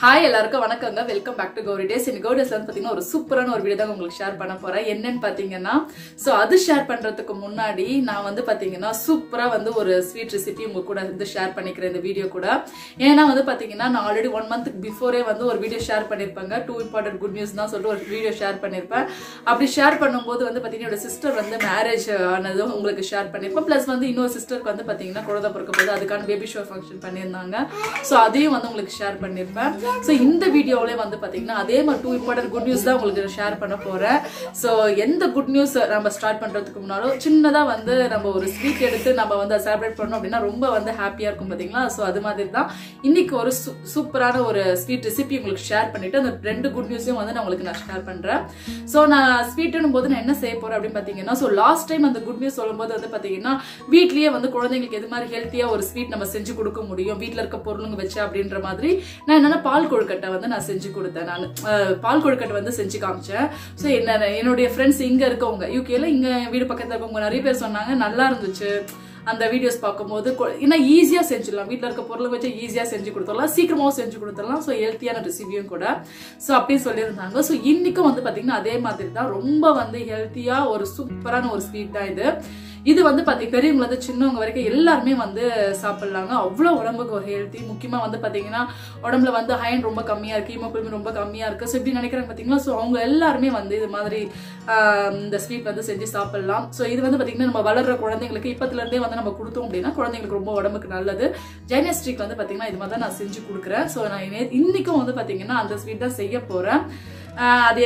Hi எல்லாருக்கும் வணக்கங்க. Welcome back to Gowri days. இன்னைக்கு கௌரி டேஸ்ல வந்து பாத்தீங்கன்னா ஒரு சூப்பரான ஒரு வீடியோ தான் உங்களுக்கு ஷேர் பண்ண போறேன். என்னன்னு பாத்தீங்கன்னா அது ஷேர் பண்றதுக்கு முன்னாடி நான் வந்து பாத்தீங்கன்னா சூப்பரா வந்து ஒரு ஸ்வீட் ரெசிபி உங்க கூட வந்து ஷேர் பண்ணிக்கிறேன் இந்த வீடியோ கூட. ஏன்னா வந்து பாத்தீங்கன்னா நான் ஆல்ரெடி 1 month பிஃபோரே வந்து ஒரு வீடியோ ஷேர் பண்ணிருப்பாங்க. 2 important குட் நியூஸ் தான் சொல்லிட்டு ஒரு வீடியோ ஷேர் பண்ணிருப்பேன். அப்படி ஷேர் பண்ணும்போது வந்து பாத்தீங்கன்னா என்னோட சிஸ்டர் வந்து மேரேஜ் ஆனதும் உங்களுக்கு ஷேர் பண்ணிருப்பேன். பிளஸ் வந்து இன்னொரு சிஸ்டருக்கு வந்து பாத்தீங்கன்னா குழந்தை பிறக்க போது அதுக்கான பேபி ஷோ ஃபங்க்ஷன் பண்ணியிருந்தாங்க. சோ அதையும் வந்து உங்களுக்கு ஷேர் பண்ணிருப்பேன். சோ இந்த வீடியோவிலே வந்து பாத்தீங்கன்னா அதே மாதிரி 2 important குட் நியூஸ் தான் உங்களுக்கு ஷேர் பண்ண போறேன். சோ எந்த குட் நியூஸ் நம்ம ஸ்டார்ட் பண்றதுக்கு முன்னாலும் சின்னதா வந்து நம்ம ஒரு ஸ்வீட் எடுத்து நம்ம வந்து செலிப்ரேட் பண்ணோம் அப்படின்னா ரொம்ப வந்து ஹாப்பியா இருக்கும் பாத்தீங்களா. சோ அது மாதிரி தான் இன்னைக்கு ஒரு சூப்பரான ஒரு ஸ்வீட் ரெசிபி உங்களுக்கு ஷேர் பண்ணிட்டு அந்த 2 குட் நியூஸையும் வந்து நான் உங்களுக்கு ஷேர் பண்றேன். சோ நான் ஸ்வீட்னும் போது நான் என்ன செய்ய போறேன் அப்படின்னு பாத்தீங்கன்னா லாஸ்ட் டைம் அந்த குட் நியூஸ் சொல்லும் போது வந்து பாத்தீங்கன்னா வீட்லயே வந்து குழந்தைங்களுக்கு எது மாதிரி ஹெல்த்தியா ஒரு ஸ்வீட் நம்ம செஞ்சு கொடுக்க முடியும் வீட்டுல இருக்க பொருளுங்க வச்சு அப்படின்ற மாதிரி நான் என்னன்னா பால் கொழுக்கட்டை வந்து நான் செஞ்சு கொடுத்தேன். நான் பால் கொழுக்கட்டை வந்து செஞ்சு காமிச்சேன். சோ என்னுடைய ஃப்ரெண்ட்ஸ் இங்க இருக்கவங்க யூகேல இங்க வீடு பக்கத்துல இருக்கவங்க நிறைய பேர் சொன்னாங்க நல்லா இருந்துச்சு அந்த வீடியோஸ் பார்க்கும்போது. ஏன்னா ஈஸியா செஞ்சிடலாம், வீட்டுல இருக்க பொருளை வச்சு ஈஸியா செஞ்சு கொடுத்துடலாம், சீக்கிரமாவும் செஞ்சு கொடுத்துடலாம். ஸோ ஹெல்த்தியான ரெசிபியும் கூட. ஸோ அப்படின்னு சொல்லியிருந்தாங்க. ஸோ இன்னைக்கும் வந்து பாத்தீங்கன்னா அதே மாதிரி தான் ரொம்ப வந்து ஹெல்த்தியா ஒரு சூப்பரான ஒரு ஸ்வீட் தான் இது. இது வந்து பாத்தீங்கன்னா பெரியவங்க வந்து சின்னவங்க வரைக்கும் எல்லாருமே வந்து சாப்பிடலாங்க. அவ்வளவு உடம்புக்கு ஒரு ஹெல்த்தி. முக்கியமா வந்து பாத்தீங்கன்னா உடம்புல வந்து அயர்ன் ரொம்ப கம்மியா இருக்கு, ஹீமோகுளோபின் ரொம்ப கம்மியா இருக்கு. ஸோ இப்படி நினைக்கிறாங்க பாத்தீங்களா. ஸோ அவங்க எல்லாருமே வந்து இது மாதிரி இந்த ஸ்வீட் வந்து செஞ்சு சாப்பிடலாம். ஸோ இது வந்து பாத்தீங்கன்னா நம்ம வளர்ற குழந்தைங்களுக்கு இப்பத்துல இருந்தே வந்து நம்ம கொடுத்தோம் அப்படின்னா குழந்தைங்களுக்கு ரொம்ப உடம்புக்கு நல்லது. ஜைனஸ்ட்ரிக் வந்து பாத்தீங்கன்னா இது மாதிரி தான் நான் செஞ்சு கொடுக்குறேன். ஸோ நான் இன்னைக்கும் வந்து பாத்தீங்கன்னா அந்த ஸ்வீட் தான் செய்ய போறேன். அது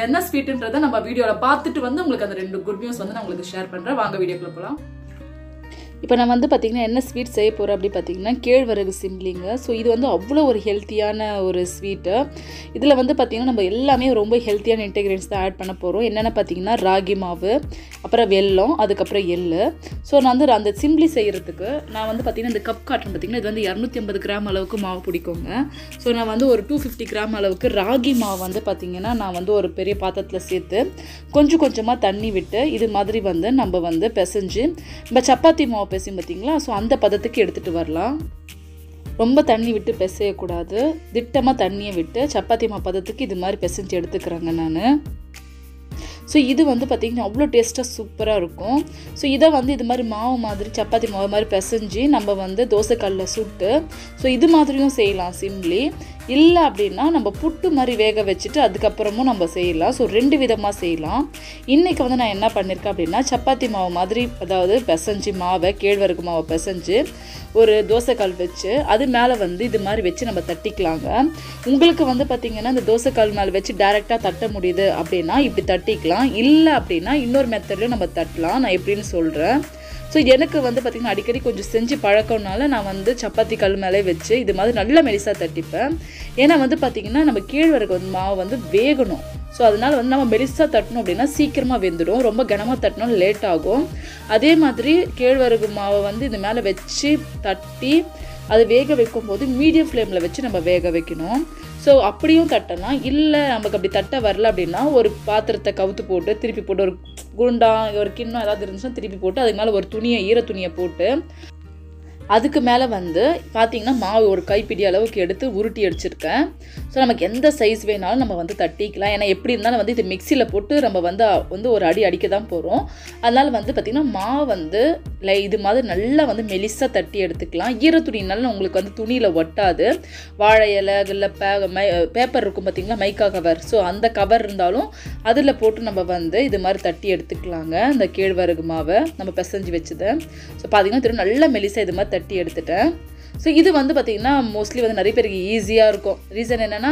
என்ன ஸ்வீட்ன்றதை நம்ம வீடியோல பார்த்துட்டு வந்து உங்களுக்கு அந்த 2 குட் நியூஸ் வந்து நான் உங்களுக்கு ஷேர் பண்றேன். வாங்க வீடியோக்குள்ள போலாம். இப்போ நான் வந்து பார்த்தீங்கன்னா என்ன ஸ்வீட் செய்ய போகிறேன் அப்படி பார்த்தீங்கன்னா கேழ்வரகு சிம்லிங்க. ஸோ இது வந்து அவ்வளோ ஒரு ஹெல்த்தியான ஒரு ஸ்வீட்டு. இதில் வந்து பார்த்திங்கன்னா நம்ம எல்லாமே ரொம்ப ஹெல்த்தியான இன்டெகிரியன்ஸ் தான் ஆட் பண்ண போகிறோம். என்னென்ன பார்த்தீங்கன்னா ராகி மாவு, அப்புறம் வெல்லம், அதுக்கப்புறம் எள்ளு. ஸோ நான் வந்து அந்த சிம்லி செய்கிறதுக்கு நான் வந்து பார்த்திங்கன்னா இந்த கப் காட்டன் பார்த்திங்கன்னா இது வந்து 250 கிராம் அளவுக்கு மாவு பிடிக்குங்க. ஸோ நான் வந்து ஒரு 250 கிராம் அளவுக்கு ராகி மாவு வந்து பார்த்திங்கன்னா நான் வந்து ஒரு பெரிய பாத்திரத்தில் சேர்த்து கொஞ்சம் கொஞ்சமாக தண்ணி விட்டு இது மாதிரி வந்து நம்ம வந்து பிசைஞ்சு நம்ம சப்பாத்தி மாவு பேசும் பார்த்தீங்களா. ஸோ அந்த பதத்துக்கு எடுத்துகிட்டு வரலாம். ரொம்ப தண்ணி விட்டு பிசையக்கூடாது, திட்டமாக தண்ணியை விட்டு சப்பாத்தி மாவு பதத்துக்கு இது மாதிரி பிசைஞ்சு எடுத்துக்கிறேங்க நான். ஸோ இது வந்து பார்த்திங்கன்னா அவ்வளோ டேஸ்ட்டாக சூப்பராக இருக்கும். ஸோ இதை வந்து இது மாதிரி மாவு மாதிரி சப்பாத்தி மாவு மாதிரி பிசைஞ்சு நம்ம வந்து தோசைக்கல்லில் சுட்டு ஸோ இது மாதிரியும் செய்யலாம் சிம்லி. இல்லை அப்படின்னா நம்ம புட்டு மாதிரி வேக வச்சுட்டு அதுக்கப்புறமும் நம்ம செய்யலாம். ஸோ 2 விதமாக செய்யலாம். இன்றைக்கி வந்து நான் என்ன பண்ணியிருக்கேன் அப்படின்னா சப்பாத்தி மாவு மாதிரி அதாவது பிசைஞ்சு மாவை கேழ்வரகு மாவை பிசைஞ்சு ஒரு தோசைக்கல் வச்சு அது மேலே வந்து இது மாதிரி வச்சு நம்ம தட்டிக்கலாங்க. உங்களுக்கு வந்து பார்த்திங்கன்னா இந்த தோசைக்கல் மேலே வச்சு டைரெக்டாக தட்ட முடியுது அப்படின்னா இப்படி தட்டிக்கலாம். இல்லை அப்படின்னா இன்னொரு மெத்தட்லையும் நம்ம தட்டலாம். நான் எப்படின்னு சொல்கிறேன். ஸோ எனக்கு வந்து பார்த்திங்கன்னா அடிக்கடி கொஞ்சம் செஞ்சு பழக்கம்னால நான் வந்து சப்பாத்தி கல் மேலே வச்சு இது மாதிரி நல்லா மெலிசாக தட்டிப்பேன். ஏன்னா வந்து பார்த்திங்கன்னா நம்ம கேழ்வரகு மாவு வந்து வேகணும். ஸோ அதனால் வந்து நம்ம மெலிசாக தட்டணும் அப்படின்னா சீக்கிரமாக வெந்துடும். ரொம்ப கனமாக தட்டணும் லேட் ஆகும். அதே மாதிரி கேழ்வரகு மாவை வந்து இது மேலே வச்சு தட்டி அது வேக வைக்கும் போது மீடியம் ஃப்ளேமில் வச்சு நம்ம வேக வைக்கணும். ஸோ அப்படியும் தட்டலாம். இல்லை நமக்கு அப்படி தட்ட வரல அப்படின்னா ஒரு பாத்திரத்தை கவுத்து போட்டு திருப்பி போட்டு ஒரு குண்டா ஒரு கிண்ணம் ஏதாவது இருந்துச்சுன்னா திருப்பி போட்டு அதுக்கு மேலே ஒரு துணியை ஈர துணியை போட்டு அதுக்கு மேலே வந்து பார்த்திங்கன்னா மாவு ஒரு கைப்பிடி அளவுக்கு எடுத்து உருட்டி அடிச்சிருக்கேன். ஸோ நமக்கு எந்த சைஸ் வேணாலும் நம்ம வந்து தட்டிக்கலாம். ஏன்னா எப்படி இருந்தாலும் வந்து இது மிக்சியில் போட்டு நம்ம வந்து ஒரு அடி அடிக்க தான் போகிறோம். அதனால் வந்து பார்த்திங்கன்னா மாவு வந்து இது மாதிரி நல்லா வந்து மெலிசாக தட்டி எடுத்துக்கலாம். ஈர துணினால உங்களுக்கு வந்து துணியில் ஒட்டாது. வாழை இலை இல்லை பேப்பர் இருக்கும் பார்த்திங்களா, மைக்கா கவர். ஸோ அந்த கவர் இருந்தாலும் அதில் போட்டு நம்ம வந்து இது மாதிரி தட்டி எடுத்துக்கலாங்க. இந்த கேழ்வரகு மாவை நம்ம பிசைஞ்சு வச்சுது. ஸோ பார்த்திங்கன்னா திரும்ப நல்லா மெலிசாக இது மாதிரி தட்டி எடுத்துட்டேன். ஸோ இது வந்து பார்த்திங்கன்னா மோஸ்ட்லி வந்து நிறைய பேருக்கு ஈஸியாக இருக்கும். ரீசன் என்னென்னா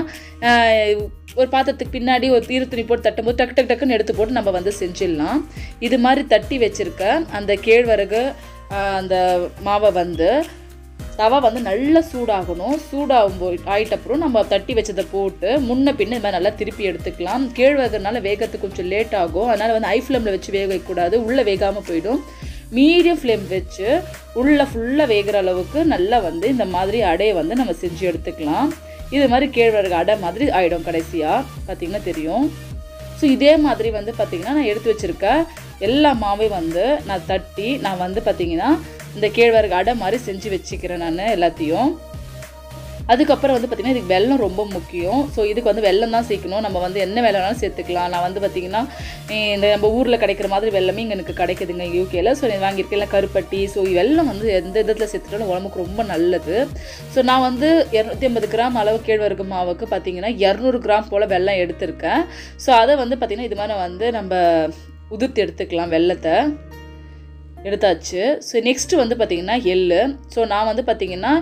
ஒரு பாத்திரத்துக்கு பின்னாடி ஒரு ஈர துணி போட்டு தட்டும்போது டக்குன்னு எடுத்து போட்டு நம்ம வந்து செஞ்சிடலாம். இது மாதிரி தட்டி வச்சுருக்க அந்த கேழ்வரகு அந்த மாவை வந்து தவா வந்து நல்லா சூடாகணும். ஆகிட்டப்புறம் நம்ம தட்டி வச்சதை போட்டு முன்ன பின்ன இது மாதிரி நல்லா திருப்பி எடுத்துக்கலாம். கேழ்வரகுனால வேகத்துக்கு கொஞ்சம் லேட் ஆகும். அதனால் வந்து ஹை ஃப்ளேமில் வச்சு வேக வைக்கக்கூடாது, உள்ளே வேகாமல் போயிடும். மீடியம் ஃப்ளேம் வச்சு உள்ளே ஃபுல்லாக வேகிற அளவுக்கு நல்லா வந்து இந்த மாதிரி அடையை வந்து நம்ம செஞ்சு எடுத்துக்கலாம். இது மாதிரி கேழ்வரகு அடை மாதிரி ஆகிடும் கடைசியாக பார்த்திங்கன்னா தெரியும். ஸோ இதே மாதிரி வந்து பார்த்திங்கன்னா நான் எடுத்து வச்சுருக்க எல்லா மாவையும் வந்து நான் தட்டி நான் வந்து பார்த்திங்கன்னா இந்த கேழ்வரகு அடை மாதிரி செஞ்சு வச்சுக்கிறேன் நான் எல்லாத்தையும். அதுக்கப்புறம் வந்து பார்த்திங்கன்னா இதுக்கு வெல்லம் ரொம்ப முக்கியம். ஸோ இதுக்கு வந்து வெல்லம் தான் சேர்க்கணும். நம்ம வந்து என்ன வெல்லம் வேணாலும் சேர்த்துக்கலாம். நான் வந்து பார்த்திங்கன்னா இந்த நம்ம ஊரில் கிடைக்கிற மாதிரி வெல்லமே இங்கே எனக்கு கிடைக்குதுங்க யூகேல. ஸோ நான் வாங்கியிருக்கேன் கருப்பட்டி. ஸோ வெல்லம் வந்து எந்த விதத்தில் சேர்த்துட்டாலும் உடம்புக்கு ரொம்ப நல்லது. ஸோ நான் வந்து 250 கிராம் அளவு கேழ்வரகு மாவுக்கு பார்த்திங்கன்னா 200 கிராம் போல் வெல்லம் எடுத்திருக்கேன். ஸோ அதை வந்து பார்த்திங்கன்னா இது மாதிரி வந்து நம்ம உதிர்த்து எடுத்துக்கலாம். வெல்லத்தை எடுத்தாச்சு. ஸோ நெக்ஸ்ட்டு வந்து பார்த்திங்கன்னா எள்ளு. ஸோ நான் வந்து பார்த்திங்கன்னா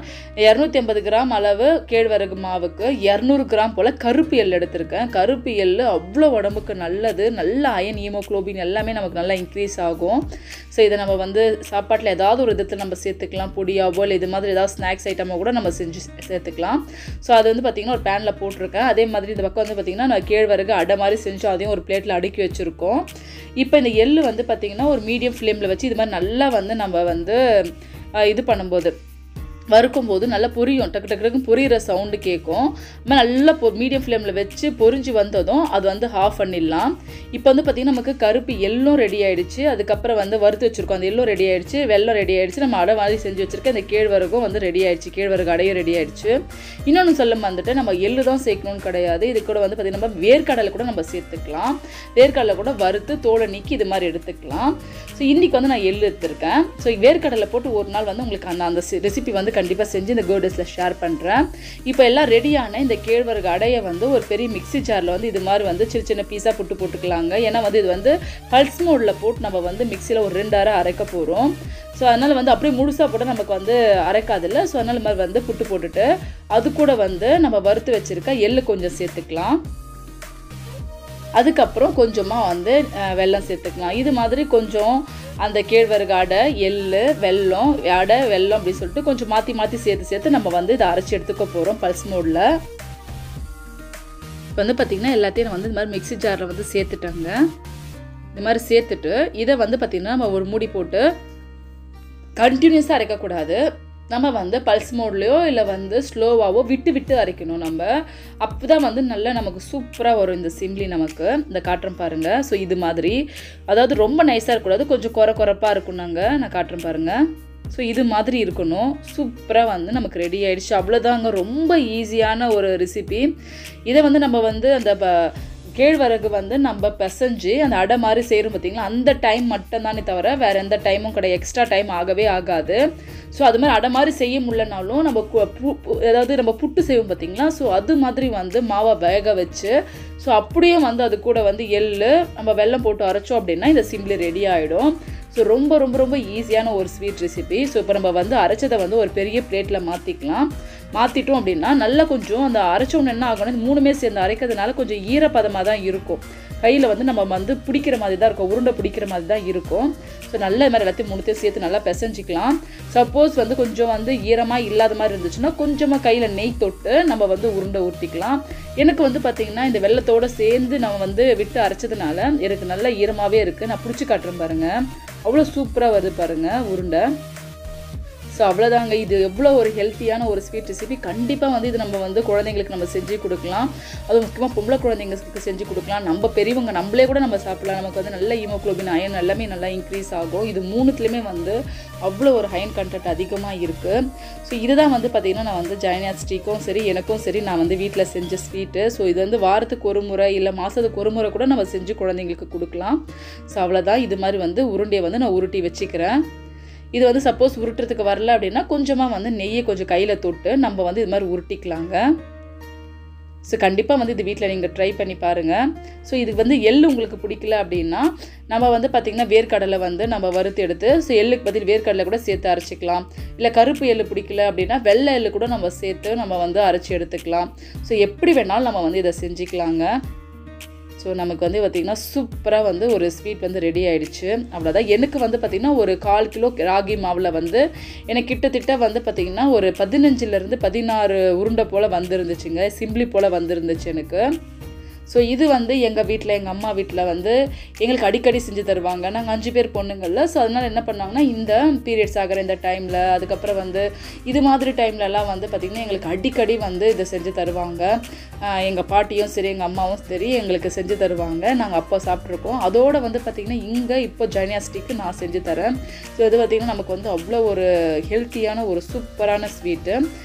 250 கிராம் அளவு கேழ்வரகு மாவுக்கு 200 கிராம் போல் கருப்பு எள் எடுத்திருக்கேன். கருப்பு எள் அவ்வளோ உடம்புக்கு நல்லது. நல்ல அயன் ஹீமோக்ளோபின் எல்லாமே நமக்கு நல்லா இன்க்ரீஸ் ஆகும். ஸோ இதை நம்ம வந்து சாப்பாட்டில் ஏதாவது ஒரு விதத்தில் நம்ம சேர்த்துக்கலாம். பொடியாவோ இல்லை இது மாதிரி ஏதாவது ஸ்நாக்ஸ் ஐட்டமாக கூட நம்ம செஞ்சு சேர்த்துக்கலாம். ஸோ அது வந்து பார்த்திங்கன்னா ஒரு பேனில் போட்டிருக்கேன். அதே மாதிரி இந்த பக்கம் வந்து பார்த்திங்கன்னா நான் கேழ்வரகு அடை மாதிரி செஞ்சு அதையும் ஒரு பிளேட்டில் அடுக்கி வச்சுருக்கோம். இப்போ இந்த எள்ளு வந்து பார்த்திங்கன்னா ஒரு மீடியம் ஃப்ளேமில் வச்சு இது மாதிரி நல்லா வந்து நம்ம வந்து இது பண்ணும்போது வறுக்கும்போது நல்லா பொரியும். டக்கு டக்கு பொரியிற சவுண்டு கேட்கும். நல்லா மீடியம் ஃப்ளேமில் வச்சு பொரிஞ்சு வந்ததும் அது வந்து ஆஃப் பண்ணிடலாம். இப்போ வந்து பார்த்திங்கன்னா நமக்கு கருப்பு எள்ளும் ரெடி ஆகிடுச்சு. அதுக்கப்புறம் வந்து வறுத்து வச்சுருக்கோம். அந்த எள்ளும் ரெடி ஆகிடுச்சு, வெல்லம் ரெடி ஆகிடுச்சு. நம்ம அடை மாதிரி செஞ்சு வச்சுருக்க அந்த கேழ்வரகும் வந்து ரெடி ஆகிடுச்சு. கேழ்வரகு அடையும் ரெடி ஆகிடுச்சு. இன்னொன்று சொல்ல வந்துட்டு நம்ம எள்ளு தான் சேர்க்கணும்னு கிடையாது. இது கூட வந்து பார்த்திங்கன்னா நம்ம வேர்க்கடலை கூட நம்ம சேர்த்துக்கலாம். வேர்க்கடலை கூட வறுத்து தோலை நீக்கி இது மாதிரி எடுத்துக்கலாம். ஸோ இன்றைக்கி வந்து நான் எள்ளு எடுத்துருக்கேன். ஸோ வேர்க்கடலை போட்டு ஒரு நாள் வந்து உங்களுக்கு அந்த ரெசிபி வந்து கண்டிப்பாக செஞ்சு இந்த கோடஸில் ஷேர் பண்ணுறேன். இப்போ எல்லாம் ரெடியான இந்த கேழ்வரகு அடையை வந்து ஒரு பெரிய மிக்ஸி ஜாரில் வந்து இது மாதிரி வந்து சின்ன சின்ன பீஸாக போட்டுக்கலாங்க. ஏன்னா வந்து இது வந்து பல்ஸ் மோடில் போட்டு நம்ம வந்து மிக்சியில் ஒரு 2 அரை அரைக்க போகிறோம். ஸோ அதனால் வந்து அப்படியே முழுசாக போட்டால் நமக்கு வந்து அரைக்காதில்ல. ஸோ அதனால் மாதிரி வந்து போட்டுட்டு அது கூட வந்து நம்ம வறுத்து வச்சுருக்க எள்ளு கொஞ்சம் சேர்த்துக்கலாம். அதுக்கப்புறம் கொஞ்சமாக வந்து வெல்லம் சேர்த்துக்கலாம். இது மாதிரி கொஞ்சம் அந்த கேழ்வரகு அடை, எள்ளு, வெல்லம், அடை, வெல்லம் அப்படின்னு சொல்லிட்டு கொஞ்சம் மாற்றி சேர்த்து நம்ம வந்து இதை அரைச்சி எடுத்துக்க போகிறோம் பல்ஸ் மோடில். இப்போ வந்து பார்த்திங்கன்னா எல்லாத்தையும் நான் வந்து இந்த மாதிரி மிக்ஸி ஜாரில் வந்து சேர்த்துட்டாங்க. இந்த மாதிரி சேர்த்துட்டு இதை வந்து பார்த்திங்கன்னா நம்ம ஒரு மூடி போட்டு கண்டினியூஸாக அரைக்கக்கூடாது. நம்ம வந்து பல்ஸ் மோட்லேயோ இல்லை வந்து ஸ்லோவாகவோ விட்டு அரைக்கணும். நம்ம அப்போ தான் வந்து நல்லா நமக்கு சூப்பராக வரும் இந்த சிம்லி நமக்கு. இந்த காட்டுறேன் பாருங்கள். ஸோ இது மாதிரி அதாவது ரொம்ப நைஸாக இருக்கக்கூடாது, கொஞ்சம் குறப்பாக இருக்கும்னாங்க. நான் காட்டுறேன் பாருங்கள். ஸோ இது மாதிரி இருக்கணும். சூப்பராக வந்து நமக்கு ரெடி ஆகிடுச்சு. அவ்வளோதாங்க. ரொம்ப ஈஸியான ஒரு ரெசிபி. இதை வந்து நம்ம வந்து அந்த கேழ்வரகு வந்து நம்ம பிசைஞ்சு அந்த அடை மாதிரி செய்கிறோம் பார்த்திங்களா, அந்த டைம் மட்டும்தானே தவிர வேறு எந்த டைமும் கிடையாது. எக்ஸ்ட்ரா டைம் ஆகவே ஆகாது. ஸோ அது மாதிரி அடை மாதிரி செய்ய முடியலனாலும் நம்ம அதாவது நம்ம புட்டு செய்வோம் பார்த்திங்களா, ஸோ அது மாதிரி வந்து மாவை வேக வச்சு ஸோ அப்படியே வந்து அது கூட வந்து எள்ளு நம்ம வெல்லம் போட்டு அரைச்சோம் அப்படின்னா இந்த சிம்லி ரெடி ஆகிடும். ஸோ ரொம்ப ஈஸியான ஒரு ஸ்வீட் ரெசிபி. ஸோ இப்போ நம்ம வந்து அரைச்சதை வந்து ஒரு பெரிய பிளேட்டில் மாற்றிட்டோம் அப்படின்னா நல்லா கொஞ்சம் அந்த அரைச்சோன்னு என்ன ஆகணும், இந்த 3மே சேர்ந்து அரைக்கிறதுனால கொஞ்சம் ஈரப்பதமாக தான் இருக்கும். கையில் வந்து நம்ம வந்து பிடிக்கிற மாதிரி தான் இருக்கும், உருண்டை பிடிக்கிற மாதிரி தான் இருக்கும். ஸோ நல்ல மாதிரி எல்லாத்தையும் 3த்தையும் சேர்த்து நல்லா பிசைஞ்சிக்கலாம். சப்போஸ் வந்து கொஞ்சம் வந்து ஈரமாக இல்லாத மாதிரி இருந்துச்சுன்னா கொஞ்சமாக கையில் நெய் தொட்டு நம்ம வந்து உருண்டை ஊற்றிக்கலாம். எனக்கு வந்து பார்த்திங்கன்னா இந்த வெல்லத்தோடு சேர்ந்து நம்ம வந்து விட்டு அரைச்சதுனால எனக்கு நல்லா ஈரமாகவே இருக்குது. நான் பிடிச்சி காட்டுறேன் பாருங்கள். அவ்வளோ சூப்பராக வருது பாருங்கள் உருண்டை. ஸோ அவ்வளோதாங்க. இது எவ்வளோ ஒரு ஹெல்த்தியான ஒரு ஸ்வீட் ரெசிபி. கண்டிப்பாக வந்து இது நம்ம வந்து குழந்தைங்களுக்கு நம்ம செஞ்சு கொடுக்கலாம். அதுவும் முக்கியமாக பொம்பளை குழந்தைங்களுக்கு செஞ்சு கொடுக்கலாம். நம்ம பெரியவங்க நம்மளே கூட நம்ம சாப்பிடலாம். நமக்கு வந்து நல்ல ஹீமோக்ளோபின், அயன் எல்லாமே நல்லா இன்க்ரீஸ் ஆகும். இது 3த்துலேயுமே வந்து அவ்வளோ ஒரு அயன் கண்டென்ட் அதிகமாக இருக்குது. ஸோ இதுதான் வந்து பார்த்திங்கன்னா நான் வந்து ஜைனாஸ்டிக்கும் சரி எனக்கும் சரி நான் வந்து வீட்டில் செஞ்ச ஸ்வீட்டு. ஸோ இது வந்து வாரத்துக்கு ஒரு முறை இல்லை மாதத்துக்கு ஒரு முறை கூட நம்ம செஞ்சு குழந்தைங்களுக்கு கொடுக்கலாம். ஸோ அவ்வளோதான். இது மாதிரி வந்து உருண்டையை வந்து நான் உருட்டி வச்சுக்கிறேன். இது வந்து சப்போஸ் உருட்டுறதுக்கு வரல அப்படின்னா கொஞ்சமாக வந்து நெய்யை கொஞ்சம் கையில் தொட்டு நம்ம வந்து இது மாதிரி உருட்டிக்கலாங்க. ஸோ கண்டிப்பாக வந்து இது வீட்டில் நீங்கள் ட்ரை பண்ணி பாருங்கள். ஸோ இது வந்து எள்ளு உங்களுக்கு பிடிக்கல அப்படின்னா நம்ம வந்து பார்த்திங்கன்னா வேர்க்கடலை வந்து நம்ம வறுத்து எடுத்து ஸோ எள்ளுக்கு பதில் வேர்க்கடலை கூட சேர்த்து அரைச்சிக்கலாம். இல்லை கருப்பு எள்ளு பிடிக்கல அப்படின்னா வெள்ளை எள்ளு கூட நம்ம சேர்த்து நம்ம வந்து அரைச்சி எடுத்துக்கலாம். ஸோ எப்படி வேணாலும் நம்ம வந்து இதை செஞ்சுக்கலாங்க. ஸோ நமக்கு வந்து பார்த்திங்கன்னா சூப்பராக வந்து ஒரு ஸ்வீட் வந்து ரெடி ஆகிடுச்சு. அவ்வளோதான். எனக்கு வந்து பார்த்திங்கன்னா ஒரு 1/4 கிலோ ராகி மாவில் வந்து எனக்கு கிட்டத்தட்ட வந்து பார்த்திங்கன்னா ஒரு 15லேருந்து 16 உருண்டை போல் வந்துருந்துச்சுங்க. சிம்லி போல் வந்துருந்துச்சு எனக்கு. ஸோ இது வந்து எங்கள் வீட்டில் எங்கள் அம்மா வீட்டில் வந்து எங்களுக்கு அடிக்கடி செஞ்சு தருவாங்க. நாங்கள் 5 பேர் பொண்ணுங்களில். ஸோ அதனால் என்ன பண்ணாங்கன்னா இந்த பீரியட்ஸ் ஆகிற இந்த டைமில் அதுக்கப்புறம் வந்து இது மாதிரி டைம்லலாம் வந்து பார்த்திங்கன்னா எங்களுக்கு அடிக்கடி வந்து இதை செஞ்சு தருவாங்க. எங்கள் பாட்டியும் சரி எங்கள் அம்மாவும் சரி எங்களுக்கு செஞ்சு தருவாங்க. நாங்கள் அப்போ சாப்பிட்ருக்கோம். அதோடு வந்து பார்த்திங்கன்னா இங்கே இப்போ ஜைனாஸ்டிக்கு நான் செஞ்சு தரேன். ஸோ இது பார்த்திங்கன்னா நமக்கு வந்து அவ்வளோ ஒரு ஹெல்த்தியான ஒரு சூப்பரான ஸ்வீட்டு.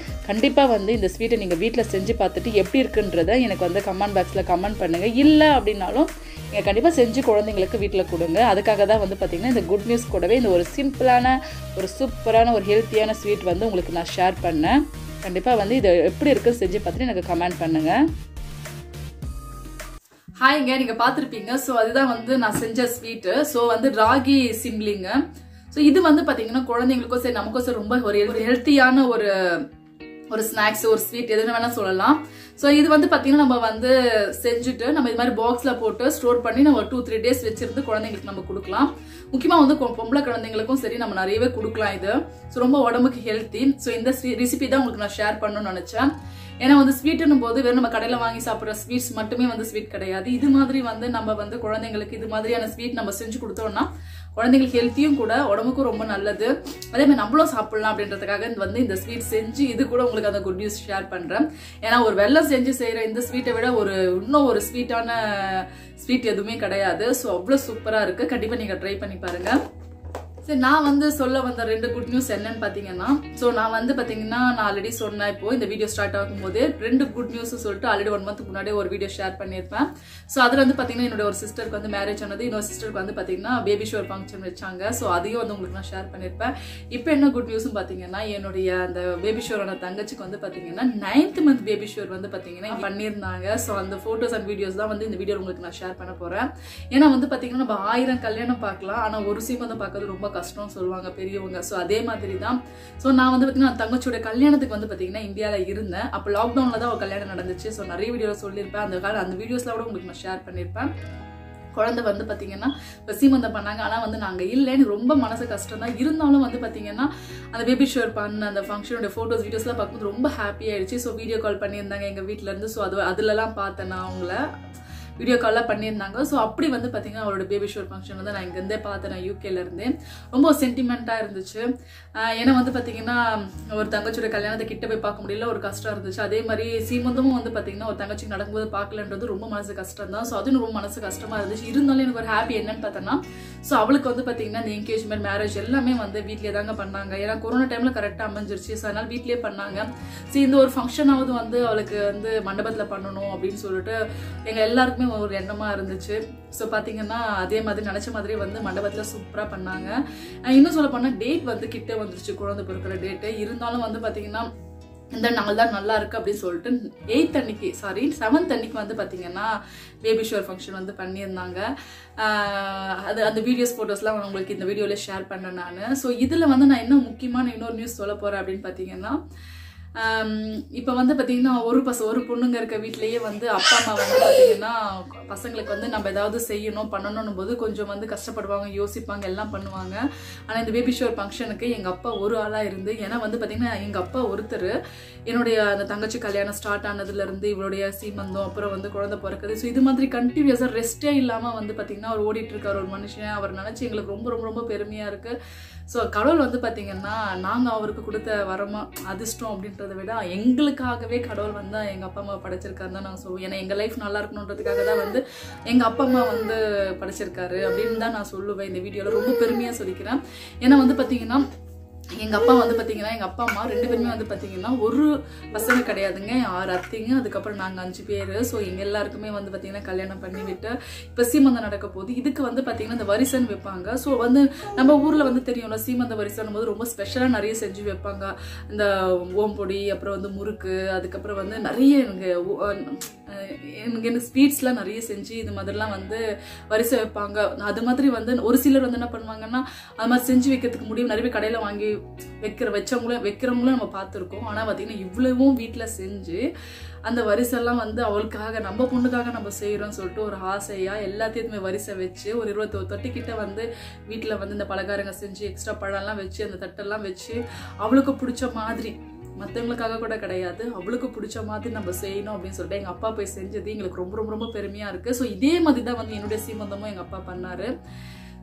கண்டிப்பாக வந்து இந்த ஸ்வீட்டை நீங்கள் வீட்டில் செஞ்சு பார்த்துட்டு எப்படி இருக்குன்றதை எனக்கு வந்து கமெண்ட் பாக்ஸில் கமெண்ட் பண்ணுங்கள். இல்லை அப்படின்னாலும் நீங்கள் கண்டிப்பாக செஞ்சு குழந்தைங்களுக்கு வீட்டில் கொடுங்க. அதுக்காக தான் வந்து பார்த்திங்கன்னா இந்த குட் நியூஸ் கூடவே இந்த ஒரு சிம்பிளான ஒரு சூப்பரான ஒரு ஹெல்த்தியான ஸ்வீட் வந்து உங்களுக்கு நான் ஷேர் பண்ணேன். கண்டிப்பாக வந்து இதை எப்படி இருக்குன்னு செஞ்சு பார்த்துட்டு எனக்கு கமெண்ட் பண்ணுங்கள். ஹாய்ங்க, நீங்கள் பார்த்துருப்பீங்க. ஸோ அதுதான் வந்து நான் செஞ்ச ஸ்வீட்டு. ஸோ வந்து ராகி சிம்லிங்க. ஸோ இது வந்து பார்த்தீங்கன்னா குழந்தைங்களுக்கும் சரி நமக்கும் சரி ரொம்ப ஒரு ஹெல்த்தியான ஒரு ஸ்நாக்ஸ் ஒரு ஸ்வீட் எதுன்னு வேணா சொல்லலாம். ஸோ இது வந்து பார்த்தீங்கன்னா நம்ம வந்து செஞ்சுட்டு நம்ம இது மாதிரி பாக்ஸில் போட்டு ஸ்டோர் பண்ணி நம்ம 2-3 days வச்சிருந்து குழந்தைங்களுக்கு நம்ம கொடுக்கலாம். முக்கியமாக வந்து பொம்பளை குழந்தைங்களுக்கும் சரி நம்ம நிறையவே கொடுக்கலாம் இது. ஸோ ரொம்ப உடம்புக்கு ஹெல்த்தி. ஸோ இந்த ரெசிபி தான் உங்களுக்கு நான் ஷேர் பண்ணணும்னு நினச்சேன். ஏன்னா வந்து ஸ்வீட்டுன்னும் போது வெறும் நம்ம கடையில் வாங்கி சாப்பிட்ற ஸ்வீட்ஸ் மட்டுமே வந்து ஸ்வீட் கிடையாது. இது மாதிரி வந்து நம்ம வந்து குழந்தைங்களுக்கு இது மாதிரியான ஸ்வீட் நம்ம செஞ்சு கொடுத்தோம்னா குழந்தைங்களுக்கு ஹெல்த்தியும் கூட உடம்புக்கும் ரொம்ப நல்லது. அதே மாதிரி நம்மளும் சாப்பிடலாம் அப்படின்றதுக்காக வந்து இந்த ஸ்வீட் செஞ்சு இது கூட உங்களுக்கு அந்த குட் நியூஸ் ஷேர் பண்றேன். ஏன்னா ஒரு வெல்லம் செஞ்சு செய்யற இந்த ஸ்வீட்டை விட இன்னும் ஒரு ஸ்வீட்டான ஸ்வீட் எதுவுமே கிடையாது. ஸோ அவ்வளோ சூப்பரா இருக்கு. கண்டிப்பா நீங்க ட்ரை பண்ணி பாருங்க. சரி, நான் வந்து சொல்ல வந்த 2 குட் நியூஸ் என்னன்னு பாத்தீங்கன்னா, ஸோ நான் வந்து பாத்தீங்கன்னா நான் ஆல்ரெடி சொன்னேன். இப்போ இந்த வீடியோ ஸ்டார்ட் ஆகும்போது 2 குட் நியூஸ் சொல்லிட்டு ஆல்ரெடி 1 month முன்னாடி ஒரு வீடியோ ஷேர் பண்ணியிருப்பேன். ஸோ அதுல வந்து பாத்தீங்கன்னா என்னோட ஒரு சிஸ்டருக்கு வந்து மேரேஜ் ஆனது, இன்னொரு சிஸ்டருக்கு வந்து பாத்தீங்கன்னா பேபி ஷோர் ஃபங்க்ஷன் வச்சாங்க. ஸோ அதையும் வந்து உங்களுக்கு நான் ஷேர் பண்ணியிருப்பேன். இப்போ என்ன குட் நியூஸ்னு பாத்தீங்கன்னா, என்னுடைய அந்த பேபி ஷோரான தங்கச்சிக்கு வந்து பாத்தீங்கன்னா 9th month பேபி ஷோர் வந்து பாத்தீங்கன்னா பண்ணியிருந்தாங்க. ஸோ அந்த போட்டோஸ் அண்ட் வீடியோஸ் தான் வந்து இந்த வீடியோ உங்களுக்கு நான் ஷேர் பண்ண போறேன். ஏன்னா வந்து பாத்தீங்கன்னா நம்ம 1000 கல்யாணம் பார்க்கலாம், ஆனா ஒரு சீமந்தம் பார்க்கறது ரொம்ப கஷ்டம் சொல்லுவாங்க பெரியவங்க. ஸோ அதே மாதிரி தான். ஸோ நான் வந்து பார்த்தீங்கன்னா தங்கச்சியோட கல்யாணத்துக்கு வந்து பார்த்தீங்கன்னா இந்தியாவில் இருந்தேன். அப்போ லாக்டவுனில் தான் ஒரு கல்யாணம் நடந்துச்சு. ஸோ நிறைய வீடியோவில் சொல்லியிருப்பேன். அந்த வீடியோஸ்ல கூட உங்களுக்கு நான் ஷேர் பண்ணியிருப்பேன். குழந்தை வந்து பார்த்தீங்கன்னா இப்போ சீமந்தம் பண்ணாங்க. ஆனால் வந்து நாங்கள் இல்லை, எனக்கு ரொம்ப மனசு கஷ்டம் தான். இருந்தாலும் வந்து பார்த்தீங்கன்னா அந்த பேபி ஷோர் பண்ண அந்த ஃபங்க்ஷனோட ஃபோட்டோஸ் வீடியோஸ்லாம் பார்க்கும்போது ரொம்ப ஹாப்பி ஆயிடுச்சு. ஸோ வீடியோ கால் பண்ணியிருந்தாங்க எங்கள் வீட்டிலேருந்து. ஸோ அதுலலாம் பார்த்தேன் நான் அவங்கள வீடியோ கால்லாம் பண்ணியிருந்தாங்க. ஸோ அப்படி வந்து பார்த்தீங்கன்னா அவரோட பேபி ஷோர் ஃபங்க்ஷன் வந்து நான் இங்கேருந்தே பார்த்தேன். நான் யூகேல இருந்தே ரொம்ப சென்டிமெண்ட்டாக இருந்துச்சு. ஏன்னா வந்து பார்த்தீங்கன்னா ஒரு தங்கச்சியோட கல்யாணத்தை கிட்ட போய் பார்க்க முடியல, ஒரு கஷ்டம் இருந்துச்சு. அதே மாதிரி சீமந்தமும் வந்து பார்த்தீங்கன்னா ஒரு தங்கச்சிக்கு நடக்கும்போது பார்க்கலன்றது ரொம்ப மனசு கஷ்டம் தான். ஸோ அதுவும் ரொம்ப மனசு கஷ்டமாக இருந்துச்சு. இருந்தாலும் எனக்கு ஒரு ஹாப்பி என்னன்னு பார்த்தோன்னா, ஸோ அவளுக்கு வந்து பார்த்தீங்கன்னா இந்த என்கேஜ்மெண்ட் மேரேஜ் எல்லாமே வந்து வீட்லேயே தாங்க பண்ணாங்க. ஏன்னா கொரோனா டைமில் கரெக்டாக அமைஞ்சிருச்சு. ஸோ அதனால் வீட்லேயே பண்ணாங்க. ஸோ இந்த ஒரு ஃபங்க்ஷனாவது வந்து அவளுக்கு வந்து மண்டபத்தில் பண்ணணும் அப்படின்னு சொல்லிட்டு எங்கள் எல்லாருக்குமே ஒரு எண்ணமா இருந்துச்சு. ஸோ பார்த்தீங்கன்னா அதே மாதிரி நினைச்ச மாதிரி வந்து மண்டபத்தில் சூப்பராக பண்ணாங்க. இன்னும் சொல்ல போனால் டேட் வந்து கிட்ட வந்துருச்சு, குழந்தை பிறக்கிற டேட்டு. இருந்தாலும் வந்து பார்த்தீங்கன்னா இந்த நாள் தான் நல்லா இருக்கு அப்படின்னு சொல்லிட்டு 7th அன்னைக்கு வந்து பார்த்தீங்கன்னா பேபி ஷோர் ஃபங்க்ஷன் வந்து பண்ணியிருந்தாங்க. அந்த வீடியோஸ் ஃபோட்டோஸ்லாம் உங்களுக்கு இந்த வீடியோவில் ஷேர் பண்ணேன் நான். ஸோ இதில் வந்து நான் என்ன முக்கியமான இன்னொரு நியூஸ் சொல்ல போகிறேன் அப்படின்னு பார்த்தீங்கன்னா, இப்போ வந்து பார்த்தீங்கன்னா ஒரு பொண்ணுங்க இருக்க வீட்லேயே வந்து அப்பா அம்மா வந்து பார்த்தீங்கன்னா பசங்களுக்கு வந்து நம்ம ஏதாவது செய்யணும் பண்ணணும் போது கொஞ்சம் வந்து கஷ்டப்படுவாங்க, யோசிப்பாங்க, எல்லாம் பண்ணுவாங்க. ஆனால் இந்த பேபி ஷோர் ஃபங்க்ஷனுக்கு எங்கள் அப்பா ஒரு ஆளாக இருந்து, ஏன்னா வந்து பார்த்தீங்கன்னா எங்கள் அப்பா ஒருத்தர் என்னுடைய அந்த தங்கச்சி கல்யாணம் ஸ்டார்ட் ஆனதுலேருந்து இவருடைய சீமந்தம் அப்புறம் வந்து குழந்தை பிறக்குது. ஸோ இது மாதிரி கண்டினியூஸாக ரெஸ்ட்டே இல்லாமல் வந்து பார்த்தீங்கன்னா அவர் ஓடிட்டு இருக்கார் ஒரு மனுஷன். அவர் நினச்சி எங்களுக்கு ரொம்ப ரொம்ப ரொம்ப பெருமையாக இருக்குது. ஸோ கடவுள் வந்து பார்த்தீங்கன்னா நாங்கள் அவருக்கு கொடுத்த வரமா அதிர்ஷ்டம் அப்படின்றத விட எங்களுக்காகவே கடவுள் வந்து எங்கள் அப்பா அம்மா படைச்சிருக்காருன்னு தான் நான் சொல்லுவேன். ஏன்னா எங்கள் லைஃப் நல்லா இருக்கணுன்றதுக்காக தான் வந்து எங்கள் அப்பா அம்மா வந்து படைச்சிருக்காரு அப்படின்னு தான் நான் சொல்லுவேன். இந்த வீடியோவில் ரொம்ப பெருமையாக சொல்லிக்கிறேன். ஏன்னா வந்து பார்த்தீங்கன்னா எங்கள் அப்பா வந்து பார்த்தீங்கன்னா எங்கள் அப்பா அம்மா 2 பேருமே வந்து பார்த்தீங்கன்னா ஒரு பசங்க கிடையாதுங்க, 6 அத்தைங்க, அதுக்கப்புறம் நாங்கள் 5 பேர். ஸோ எங்கள் எல்லாருக்குமே வந்து பார்த்தீங்கன்னா கல்யாணம் பண்ணி விட்டு இப்போ சீமந்தம் நடக்க போகுது. இதுக்கு வந்து பார்த்தீங்கன்னா இந்த வரிசைன்னு வைப்பாங்க. ஸோ வந்து நம்ம ஊரில் வந்து தெரியும்ல, சீமந்த வரிசைன்னும் போது ரொம்ப ஸ்பெஷலாக நிறைய செஞ்சு வைப்பாங்க. இந்த ஓம்பொடி, அப்புறம் வந்து முறுக்கு, அதுக்கப்புறம் வந்து நிறைய எனக்கு ஸ்வீட்ஸ்லாம் நிறைய செஞ்சு இது மாதிரிலாம் வந்து வரிசை வைப்பாங்க. அது மாதிரி வந்து ஒரு சிலர் வந்து என்ன பண்ணுவாங்கன்னா அது மாதிரி செஞ்சு வைக்கிறதுக்கு முடியும் நிறைய பேர் கடையில் வாங்கி வைக்கிறவங்களும் நம்ம பார்த்துருக்கோம். ஆனால் பார்த்தீங்கன்னா இவ்வளவும் வீட்டில் செஞ்சு அந்த வரிசைலாம் வந்து அவளுக்காக நம்ம பொண்ணுக்காக நம்ம செய்கிறோம்னு சொல்லிட்டு ஒரு ஆசையாக எல்லாத்தையுமே வரிசை வச்சு ஒரு 21 தட்டுக்கிட்ட வந்து வீட்டில் வந்து இந்த பலகாரங்க செஞ்சு எக்ஸ்ட்ரா பழம்லாம் வச்சு அந்த தட்டெல்லாம் வச்சு அவளுக்கு பிடிச்ச மாதிரி, மற்றவங்களுக்காக கூட கிடையாது, அவளுக்கு பிடிச்ச மாதிரி நம்ம செய்யணும் அப்படின்னு சொல்லிட்டு எங்கள் அப்பா போய் செஞ்சது எங்களுக்கு ரொம்ப ரொம்ப ரொம்ப பெருமையாக இருக்குது. ஸோ இதே மாதிரி தான் வந்து என்னுடைய சீமந்தமும் எங்கள் அப்பா பண்ணார்.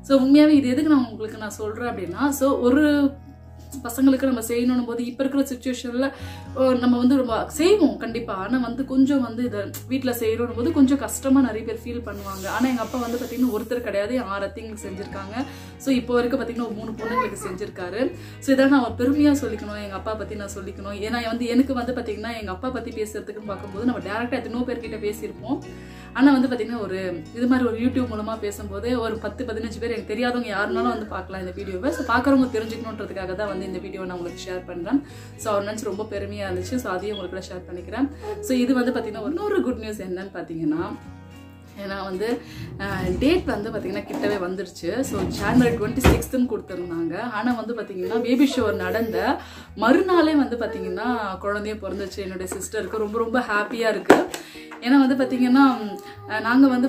ஸோ உண்மையாகவே இது எதுக்கு நான் உங்களுக்கு சொல்கிறேன் அப்படின்னா, ஸோ ஒரு பசங்களுக்கு நம்ம செய்யணும் போது இப்போ இருக்கிற சுச்சுவேஷன்ல நம்ம வந்து ரொம்ப செய்வோம் கண்டிப்பா. ஆனா வந்து கொஞ்சம் வந்து இதை வீட்டுல செய்யணும் போது கொஞ்சம் கஷ்டமா நிறைய பேர் ஃபீல் பண்ணுவாங்க. ஆனா எங்க அப்பா வந்து பாத்தீங்கன்னா ஒருத்தர் கிடையாது, 6 அத்தைங்களுக்கு செஞ்சிருக்காங்க. ஸோ இப்போ வரைக்கும் பாத்தீங்கன்னா 3 பொண்ணுங்களுக்கு செஞ்சிருக்காரு. ஸோ இதான் நான் பெருமையா சொல்லிக்கணும், எங்க அப்பா பத்தி நான் சொல்லிக்கணும். ஏன்னா வந்து எனக்கு வந்து பாத்தீங்கன்னா எங்க அப்பா பத்தி பேசுறதுக்குன்னு பார்க்கும்போது நம்ம டேரக்டா எத்தனோ பேர்கிட்ட பேசியிருப்போம். ஆனா வந்து பாத்தீங்கன்னா ஒரு இது மாதிரி ஒரு யூடியூப் மூலமா பேசும்போது ஒரு 10-15 பேர் எனக்கு தெரியாதவங்க யாருனாலும் வந்து பார்க்கலாம் இந்த வீடியோவை. ஸோ பார்க்குறவங்க தெரிஞ்சுக்கணுன்றதுக்காக தான் வந்து இந்த வீடியோ நான் உங்களுக்கு ஷேர் பண்றேன். ஸோ அவர் நினச்சி ரொம்ப பெருமையா இருந்துச்சு. ஸோ அதையும் உங்களுக்கு ஷேர் பண்ணிக்கிறேன். ஸோ இது வந்து பாத்தீங்கன்னா இன்னொரு குட் நியூஸ் என்னன்னு பாத்தீங்கன்னா, ஏன்னா வந்து டேட் வந்து பார்த்தீங்கன்னா கிட்டவே வந்துருச்சு. ஸோ ஜனவரி 26 கொடுத்துருந்தாங்க. ஆனால் வந்து பார்த்தீங்கன்னா பேபி ஷவர் நடந்த மறுநாளே வந்து பார்த்தீங்கன்னா குழந்தைய பிறந்துச்சு என்னுடைய சிஸ்டருக்கு. ரொம்ப ரொம்ப ஹாப்பியாக இருக்குது. ஏன்னா வந்து பார்த்தீங்கன்னா நாங்கள் வந்து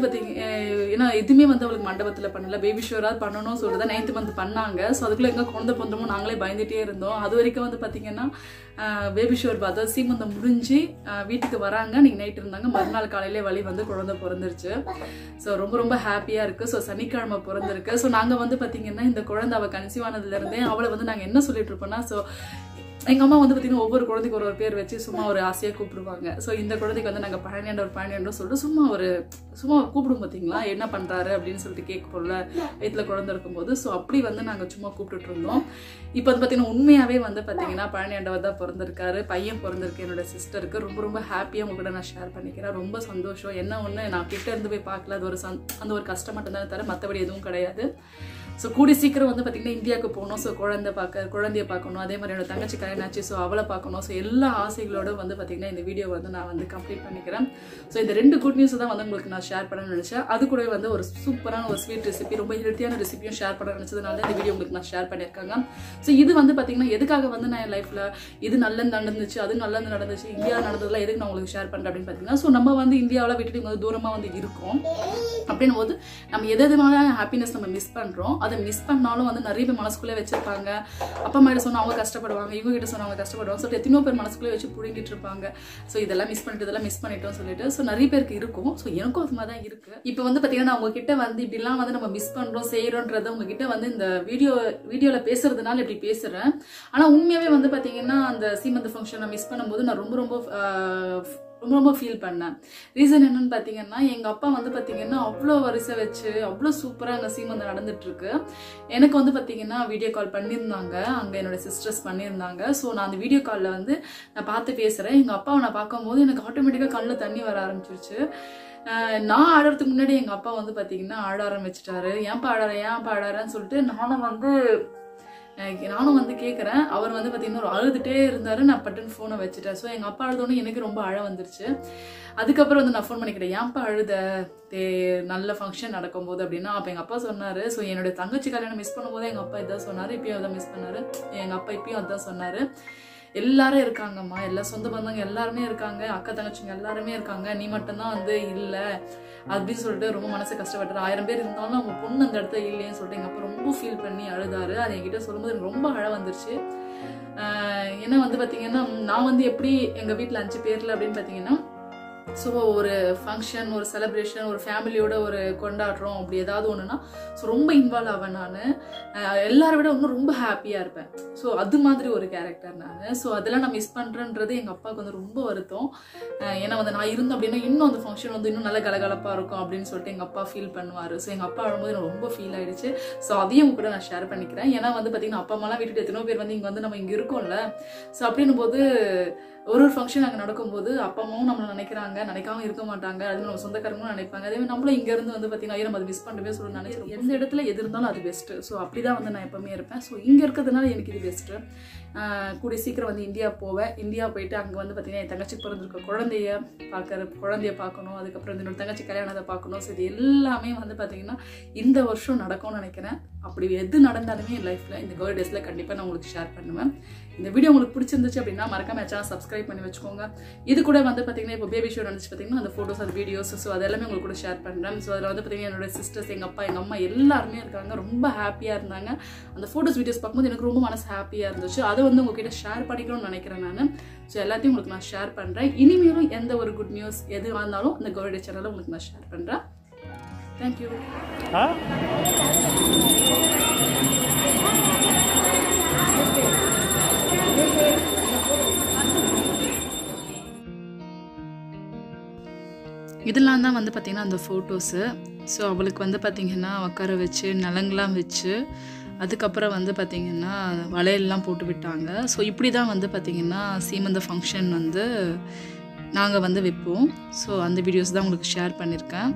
ஏன்னா எதுவுமே வந்து அவளுக்கு மண்டபத்தில் பண்ணல, பேபி ஷவராக பண்ணணும்னு சொல்லிட்டு தான் 9th மந்த் பண்ணாங்க. ஸோ அதுக்குள்ளே எங்கே குழந்தை பிறந்தமோ நாங்களே பயந்துகிட்டே இருந்தோம். அது வரைக்கும் வந்து பார்த்தீங்கன்னா பேபி ஷவர் பார்த்தா சீமந்தம் முடிஞ்சு வீட்டுக்கு வராங்க, நீங்கள் நைட் இருந்தாங்க, மறுநாள் காலையிலே வழி வந்து குழந்தை பிறந்துருச்சு. ஸோ ரொம்ப ரொம்ப ஹாப்பியாக இருக்குது. ஸோ சனிக்கிழமை பிறந்திருக்கு. ஸோ நாங்கள் வந்து பார்த்தீங்கன்னா இந்த குழந்தை அவள் கன்சீவ் ஆனதுலேருந்தே அவளை வந்து நாங்கள் என்ன சொல்லிட்டு இருப்போம்னா, ஸோ எங்கள் அம்மா வந்து பார்த்தீங்கன்னா ஒவ்வொரு குழந்தைக்கு ஒரு பேர் வச்சு சும்மா ஒரு ஆசையாக கூப்பிடுவாங்க. ஸோ இந்த குழந்தைக்கு வந்து நாங்கள் பழனியாண்டவர் சொல்லிட்டு சும்மா கூப்பிடும் பார்த்தீங்களா, என்ன பண்ணுறாரு அப்படின்னு சொல்லிட்டு கேட்க போடல வயிற்றுல குழந்தை இருக்கும்போது. ஸோ அப்படி வந்து நாங்கள் சும்மா கூப்பிட்டுட்டு இருந்தோம். இப்போ வந்து பார்த்தீங்கன்னா உண்மையாகவே வந்து பார்த்தீங்கன்னா பழனியாண்டவர் தான் பிறந்திருக்காரு, பையன் பிறந்திருக்கு என்னோட சிஸ்டருக்கு. ரொம்ப ரொம்ப ஹாப்பியாக உங்கள்கிட்ட நான் ஷேர் பண்ணிக்கிறேன். ரொம்ப சந்தோஷம். என்ன ஒன்று நான் கிட்ட இருந்து போய் பார்க்கல, அது ஒரு அந்த ஒரு கஷ்டம் மட்டும்தான் தவிர மற்றபடி எதுவும் கிடையாது. ஸோ கூடி சீக்கிரம் வந்து பார்த்தீங்கன்னா இந்தியாவுக்கு போகணும். ஸோ குழந்தைய பார்க்கணும். அதே மாதிரி என்னோட தங்கச்சி கல்யாணாச்சு, ஸோ அவளை பார்க்கணும். ஸோ எல்லா ஆசைகளோடு வந்து பார்த்தீங்கன்னா இந்த வீடியோ வந்து நான் வந்து கம்ப்ளீட் பண்ணிக்கிறேன். ஸோ இந்த 2 குட் நியூஸ் தான் வந்து உங்களுக்கு நான் ஷேர் பண்ணணும்னு நினச்சேன். அது கூட வந்து ஒரு சூப்பரான ஒரு ஸ்வீட் ரெசிபி, ரொம்ப ஹெல்த்தியான ரெசிபியும் ஷேர் பண்ண நினச்சதுனால இந்த வீடியோ உங்களுக்கு நான் ஷேர் பண்ணியிருக்காங்க. ஸோ இது வந்து பார்த்தீங்கன்னா எதுக்காக வந்து நான் என் லைஃப்பில் இது நல்லது நடந்துச்சு, அது நல்லது நடந்துச்சு, இந்தியாவில் நடந்ததுலாம் எதுக்கு நான் உங்களுக்கு ஷேர் பண்ணுறேன் அப்படின்னு பார்த்தீங்கன்னா, ஸோ நம்ம வந்து இந்தியாவில் விட்டுட்டு வந்து தூரமாக வந்து இருக்கோம். அப்படின்னும் போது நம்ம எதுமான ஹாப்பினஸ் நம்ம மிஸ் பண்ணுறோம். அதை மிஸ் பண்ணாலும் வந்து நிறைய பேர் மனசுக்குள்ளே வச்சிருப்பாங்க. அப்பா அம்மா கிட்ட சொன்னா அவங்க கஷ்டப்படுவாங்க, இவங்க கிட்ட சொன்னா அவங்க கஷ்டப்படுவாங்க. சொல்லிட்டு எத்தனையோ பேர் மனசுக்குள்ளே வச்சு புடுங்கிட்டு இருப்பாங்க. ஸோ இதெல்லாம் மிஸ் பண்ணிட்டோம் சொல்லிட்டு ஸோ நிறைய பேருக்கு இருக்கும். ஸோ எனக்கும் அது மாதிரி தான் இருக்கு. இப்போ வந்து பார்த்தீங்கன்னா உங்ககிட்ட வந்து இப்படிலாம் வந்து நம்ம மிஸ் பண்றோம் செய்யறோன்றத உங்ககிட்ட வந்து இந்த வீடியோல பேசுறதுனால இப்படி பேசுறேன். ஆனா உண்மையாவே வந்து பார்த்தீங்கன்னா அந்த சீமந்த ஃபங்க்ஷனை மிஸ் பண்ணும்போது நான் ரொம்ப ஃபீல் பண்ணேன். ரீசன் என்னன்னு பார்த்தீங்கன்னா எங்கள் அப்பா வந்து பார்த்தீங்கன்னா அவ்வளோ வரிசை வச்சு அவ்வளோ சூப்பராக அங்கே சீமந்தம் நடந்துட்டு இருக்கு. எனக்கு வந்து பார்த்தீங்கன்னா வீடியோ கால் பண்ணியிருந்தாங்க, அங்கே என்னோட சிஸ்டர்ஸ் பண்ணியிருந்தாங்க. ஸோ நான் அந்த வீடியோ காலில் வந்து நான் பார்த்து பேசுகிறேன். எங்கள் அப்பாவை நான் பார்க்கும்போது எனக்கு ஆட்டோமேட்டிக்காக கண்ணில் தண்ணி வர ஆரம்பிச்சிருச்சு. நான் ஆடுறதுக்கு முன்னாடி எங்கள் அப்பா வந்து பார்த்தீங்கன்னா ஆட ஆரம்பிச்சிட்டாரு. ஏன்ப்பா ஆடாரன்னு சொல்லிட்டு நானும் வந்து கேட்குறேன். அவர் வந்து பார்த்தீங்கன்னா ஒரு அழுதுகிட்டே இருந்தார். நான் பட்டுன்னு ஃபோனை வச்சுட்டேன். ஸோ எங்கள் அப்பா அழுதோடனே எனக்கு ரொம்ப அழ வந்துருச்சு. அதுக்கப்புறம் வந்து நான் ஃபோன் பண்ணிக்கிட்டேன், ஏன்ப்பா அழுத நல்ல ஃபங்க்ஷன் நடக்கும்போது அப்படின்னா. அப்போ எங்கள் அப்பா சொன்னார், ஸோ என்னுடைய தங்கச்சி கல்யாணம் மிஸ் பண்ணும்போது எங்கள் அப்பா இதான் சொன்னார், இப்பயும் அதான் மிஸ் பண்ணார். எங்கள் அப்பா இப்பயும் அதான் சொன்னார், எல்லாரும் இருக்காங்கம்மா, எல்லா சொந்த பந்தங்க எல்லாருமே இருக்காங்க, அக்கா தங்கச்சிங்க எல்லாருமே இருக்காங்க, நீ மட்டும்தான் வந்து இல்லை அப்படின்னு சொல்லிட்டு ரொம்ப மனசு கஷ்டப்பட்டாரு. 1000 பேர் இருந்தாலும் அவங்க பொண்ணு அந்த இடத்துல இல்லைன்னு சொல்லிட்டு எங்கள் அப்பா ரொம்ப ஃபீல் பண்ணி அழுதாரு. அது என்கிட்ட சொல்லும்போது எனக்கு ரொம்ப அழ வந்துருச்சு. ஏன்னா வந்து பார்த்தீங்கன்னா நான் வந்து எப்படி எங்கள் வீட்டில் 5 பேரில் அப்படின்னு பார்த்தீங்கன்னா, ஸோ ஒரு ஃபங்க்ஷன், ஒரு செலிப்ரேஷன், ஒரு ஃபேமிலியோட ஒரு கொண்டாடுறோம் அப்படி ஏதாவது ஒன்றுனா ஸோ ரொம்ப இன்வால்வ் ஆவேன். நான் எல்லாரை விட இன்னும் ரொம்ப ஹாப்பியாக இருப்பேன். ஸோ அது மாதிரி ஒரு கேரக்டர் நான். ஸோ அதெல்லாம் நான் மிஸ் பண்ணுறேன்றது எங்கள் அப்பாவுக்கு வந்து ரொம்ப வருத்தம். ஏன்னா வந்து நான் இருந்தேன் அப்படின்னா இன்னும் அந்த ஃபங்க்ஷன் வந்து இன்னும் நல்ல கலகலப்பாக இருக்கும் அப்படின்னு சொல்லிட்டு எங்கள் அப்பா ஃபீல் பண்ணுவார். ஸோ எங்கள் அப்பா அழும்போது எனக்கு ரொம்ப ஃபீல் ஆயிடுச்சு. ஸோ அதையும் கூட நான் ஷேர் பண்ணிக்கிறேன். ஏன்னா வந்து பார்த்தீங்கன்னா அப்பா அம்மாலாம் விட்டுட்டு எத்தனோ பேர் வந்து இங்கே வந்து நம்ம இங்கே இருக்கோம்ல. ஸோ அப்படின்னும் போது ஒரு ஃபங்க்ஷன் அங்கே நடக்கும்போது அப்பா அம்மாவும் நம்மளை நினைக்காம இருக்க மாட்டாங்க. அது நம்ம சொந்தக்காரங்களும் நினைப்பாங்க. அதே மாதிரி நம்மளும் இங்கேருந்து வந்து பார்த்தீங்கன்னா நம்ம அது மிஸ் பண்ணவே சொல்லி நினைக்கிறோம். எந்த இடத்துல எது இருந்தாலும் அது பெஸ்ட்டு. ஸோ அப்படி தான் வந்து நான் எப்பவுமே இருப்பேன். ஸோ இங்கே இருக்கிறதுனால எனக்கு இது பெஸ்ட்டு. கூடிய சீக்கிரம் வந்து இந்தியா போவேன். இந்தியா போயிட்டு அங்கே வந்து பார்த்தீங்கன்னா என் தங்கச்சிக்கு பிறந்திருக்க குழந்தைய பார்க்கணும். அதுக்கப்புறம் என்னோட தங்கச்சி கல்யாணத்தை பார்க்கணும். ஸோ இது எல்லாமே வந்து பார்த்தீங்கன்னா இந்த வருஷம் நடக்கும்னு நினைக்கிறேன். அப்படி எது நடந்தாலுமே என் லைஃப்பில் இந்த கர்ல் டேஸில் கண்டிப்பாக நான் உங்களுக்கு ஷேர் பண்ணுவேன். இந்த வீடியோ உங்களுக்கு பிடிச்சிருந்துச்சு அப்படின்னா மறக்காம சேனல் சப்ஸ்கிரைப் பண்ணி வச்சுக்கோங்க. இது கூட வந்து பார்த்தீங்கன்னா இப்போ பேபி ஷோ நடந்துச்சு பார்த்தீங்கன்னா அந்த ஃபோட்டோஸ், அந்த வீடியோஸ், ஸோ அதெல்லாமே உங்களுக்கு கூட ஷேர் பண்ணுறேன். ஸோ அதில் வந்து பார்த்தீங்கன்னா என்னோட சிஸ்டர்ஸ், எங்கள் அப்பா, எங்கள் அம்மா எல்லாருமே இருக்காங்க. ரொம்ப ஹாப்பியாக இருந்தாங்க. அந்த ஃபோட்டோஸ் வீடியோஸ் பார்க்கும்போது எனக்கு ரொம்ப மனசு ஹாப்பியாக இருந்துச்சு. அதை வந்து உங்ககிட்ட ஷேர் பண்ணிக்கணும்னு நினைக்கிறேன் நான். ஸோ எல்லாத்தையும் உங்களுக்கு நான் ஷேர் பண்ணுறேன். இனிமேலும் எந்த ஒரு குட் நியூஸ் எது வந்தாலும் இந்த கர்ல் டே சேனலில் உங்களுக்கு நான் ஷேர் பண்ணுறேன். தேங்க்யூ. Okay. இதெல்லாம் தான் வந்து பார்த்திங்கன்னா அந்த ஃபோட்டோஸு. ஸோ அவளுக்கு வந்து பார்த்திங்கன்னா உட்கார வச்சு நலங்கெலாம் வச்சு அதுக்கப்புறம் வந்து பார்த்திங்கன்னா வளையல்லாம் போட்டு விட்டாங்க. ஸோ இப்படி தான் வந்து பார்த்திங்கன்னா சீமந்த ஃபங்க்ஷன் வந்து நாங்கள் வந்து வைப்போம். ஸோ அந்த வீடியோஸ் தான் உங்களுக்கு ஷேர் பண்ணியிருக்கேன்.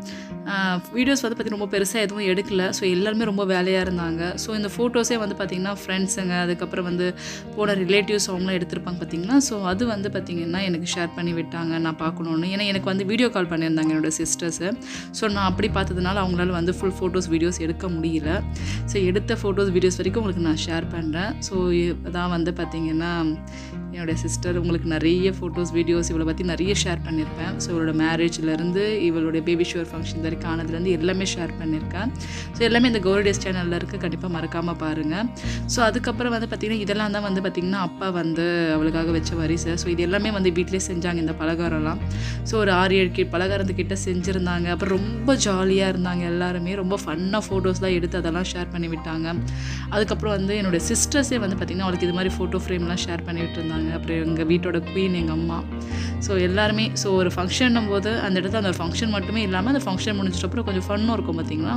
வீடியோஸ் வந்து பார்த்திங்கன்னா ரொம்ப பெருசாக எதுவும் எடுக்கல. ஸோ எல்லாருமே ரொம்ப வேலையாக இருந்தாங்க. ஸோ இந்த ஃபோட்டோஸே வந்து பார்த்திங்கன்னா ஃப்ரெண்ட்ஸுங்க அதுக்கப்புறம் வந்து போன ரிலேட்டிவ்ஸ் அவங்களாம் எடுத்திருப்பாங்க பார்த்திங்கன்னா. ஸோ அது வந்து பார்த்திங்கன்னா எனக்கு ஷேர் பண்ணி விட்டாங்க நான் பார்க்கணுன்னு. ஏன்னா எனக்கு வந்து வீடியோ கால் பண்ணியிருந்தாங்க என்னோடய சிஸ்டர்ஸு. ஸோ நான் அப்படி பார்த்ததுனால அவங்களால வந்து ஃபுல் ஃபோட்டோஸ் வீடியோஸ் எடுக்க முடியல. ஸோ எடுத்த ஃபோட்டோஸ் வீடியோஸ் வரைக்கும் உங்களுக்கு நான் ஷேர் பண்ணுறேன். ஸோ அதான் வந்து பார்த்திங்கன்னா என்னுடைய சிஸ்டர் உங்களுக்கு நிறைய ஃபோட்டோஸ் வீடியோஸ் இவளை பற்றி நிறைய ஷேர் பண்ணியிருப்பேன். ஸோ இவளோட மேரேஜ்லேருந்து இவளுடைய பேபி ஷவர் ஃபங்க்ஷன் வரைக்கும் ஆனதுலேருந்து எல்லாமே ஷேர் பண்ணியிருக்கேன். ஸோ எல்லாமே இந்த கௌரி டேஸ் சேனலில் இருக்குது, கண்டிப்பாக மறக்காமல் பாருங்கள். ஸோ அதுக்கப்புறம் வந்து பார்த்திங்கன்னா இதெல்லாம் தான் வந்து பார்த்திங்கன்னா அப்பா வந்து அவளுக்காக வச்ச வரிசை. ஸோ இது எல்லாமே வந்து வீட்டிலே செஞ்சாங்க இந்த பலகாரம்லாம். ஸோ ஒரு 6-7 பலகாரத்துக்கிட்ட செஞ்சுருந்தாங்க. அப்புறம் ரொம்ப ஜாலியாக இருந்தாங்க எல்லாருமே. ரொம்ப ஃபன்னாக ஃபோட்டோஸ்லாம் எடுத்து அதெல்லாம் ஷேர் பண்ணி விட்டாங்க. அதுக்கப்புறம் வந்து என்னோடய சிஸ்டர்ஸே வந்து பார்த்திங்கன்னா அவளுக்கு இது மாதிரி ஃபோட்டோ ஃப்ரேம்லாம் ஷேர் பண்ணிவிட்டு இருந்தாங்க. அப்புறம் எங்கள் வீட்டோட குயின் எங்கள் அம்மா. ஸோ எல்லாருமே ஸோ ஒரு ஃபங்க்ஷன்னும் போது அந்த இடத்துல அந்த ஒரு ஃபங்க்ஷன் மட்டுமே இல்லாமல் அந்த ஃபங்க்ஷன் முடிஞ்சிட்டப்பறம் கொஞ்சம் ஃபன்னும் இருக்கும் பார்த்திங்களா.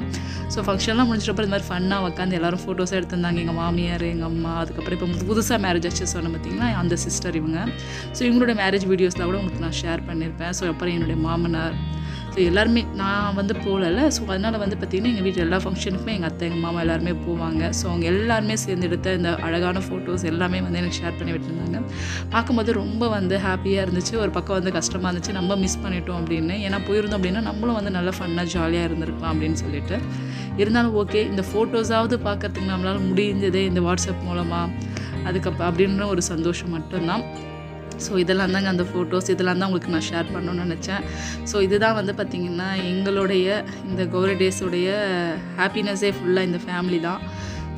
ஸோ ஃபங்க்ஷன்லாம் முடிஞ்சிட்டப்பறம் இந்த மாதிரி ஃபன்னாக உட்காந்து எல்லோரும் ஃபோட்டோஸாக எடுத்திருந்தாங்க. எங்கள் மாமியார் எங்கள் அம்மா அதுக்கப்புறம் இப்போ புதுசாக மேரேஜ் ஆச்சு சொன்ன பார்த்திங்கன்னா அந்த சிஸ்டர் இவங்க. ஸோ இவங்களோட மேரேஜ் வீடியோஸ்லாம் கூட உங்களுக்கு நான் ஷேர் பண்ணியிருப்பேன். ஸோ அப்புறம் என்னுடைய மாமனார். ஸோ எல்லாருமே நான் வந்து போகல. ஸோ அதனால் வந்து பார்த்திங்கன்னா எங்கள் வீட்டில் எல்லா ஃபங்க்ஷனுக்குமே எங்கள் அத்தை எங்கள் மாமா எல்லாருமே போவாங்க. ஸோ அவங்க எல்லாருமே சேர்ந்து எடுத்த இந்த அழகான ஃபோட்டோஸ் எல்லாமே வந்து எனக்கு ஷேர் பண்ணி விட்டுருந்தாங்க. பார்க்கும்போது ரொம்ப வந்து ஹாப்பியாக இருந்துச்சு. ஒரு பக்கம் வந்து கஷ்டமாக இருந்துச்சு, நம்ம மிஸ் பண்ணிட்டோம் அப்படின்னு. ஏன்னா போயிருந்தோம் அப்படின்னா நம்மளும் வந்து நல்லா ஃபன்னாக ஜாலியாக இருந்திருக்கலாம் அப்படின்னு சொல்லிட்டு. இருந்தாலும் ஓகே இந்த ஃபோட்டோஸாவது பார்க்கறதுக்கு நம்மளால் முடிஞ்சதே இந்த வாட்ஸ்அப் மூலமாக அதுக்கப்புறம் அப்படின்ற ஒரு சந்தோஷம் மட்டும்தான். ஸோ இதெல்லாம் தாங்க அந்த ஃபோட்டோஸ். இதெல்லாம் தான் உங்களுக்கு நான் ஷேர் பண்ணணும்னு நினச்சேன். ஸோ இதுதான் வந்து பார்த்திங்கன்னா எங்களுடைய இந்த கௌரி டேஸுடைய ஹாப்பினஸ்ஸே ஃபுல்லாக இந்த ஃபேமிலி தான்.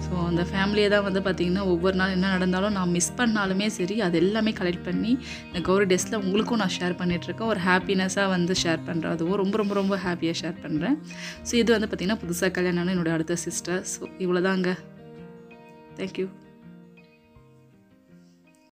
ஸோ அந்த ஃபேமிலியை தான் வந்து பார்த்திங்கன்னா ஒவ்வொரு நாள் என்ன நடந்தாலும் நான் மிஸ் பண்ணாலுமே சரி அது எல்லாமே கலெக்ட் பண்ணி இந்த கௌரி டேஸில் உங்களுக்கும் நான் ஷேர் பண்ணிகிட்ருக்கேன். ஒரு ஹாப்பினஸ்ஸாக வந்து ஷேர் பண்ணுறேன். அதுவும் ரொம்ப ரொம்ப ரொம்ப ஹாப்பியாக ஷேர் பண்ணுறேன். ஸோ இது வந்து பார்த்திங்கன்னா புதுசாக கல்யாணம் என்னோடய அடுத்த சிஸ்டர். ஸோ இவ்வளோ தாங்க. தேங்க்யூ.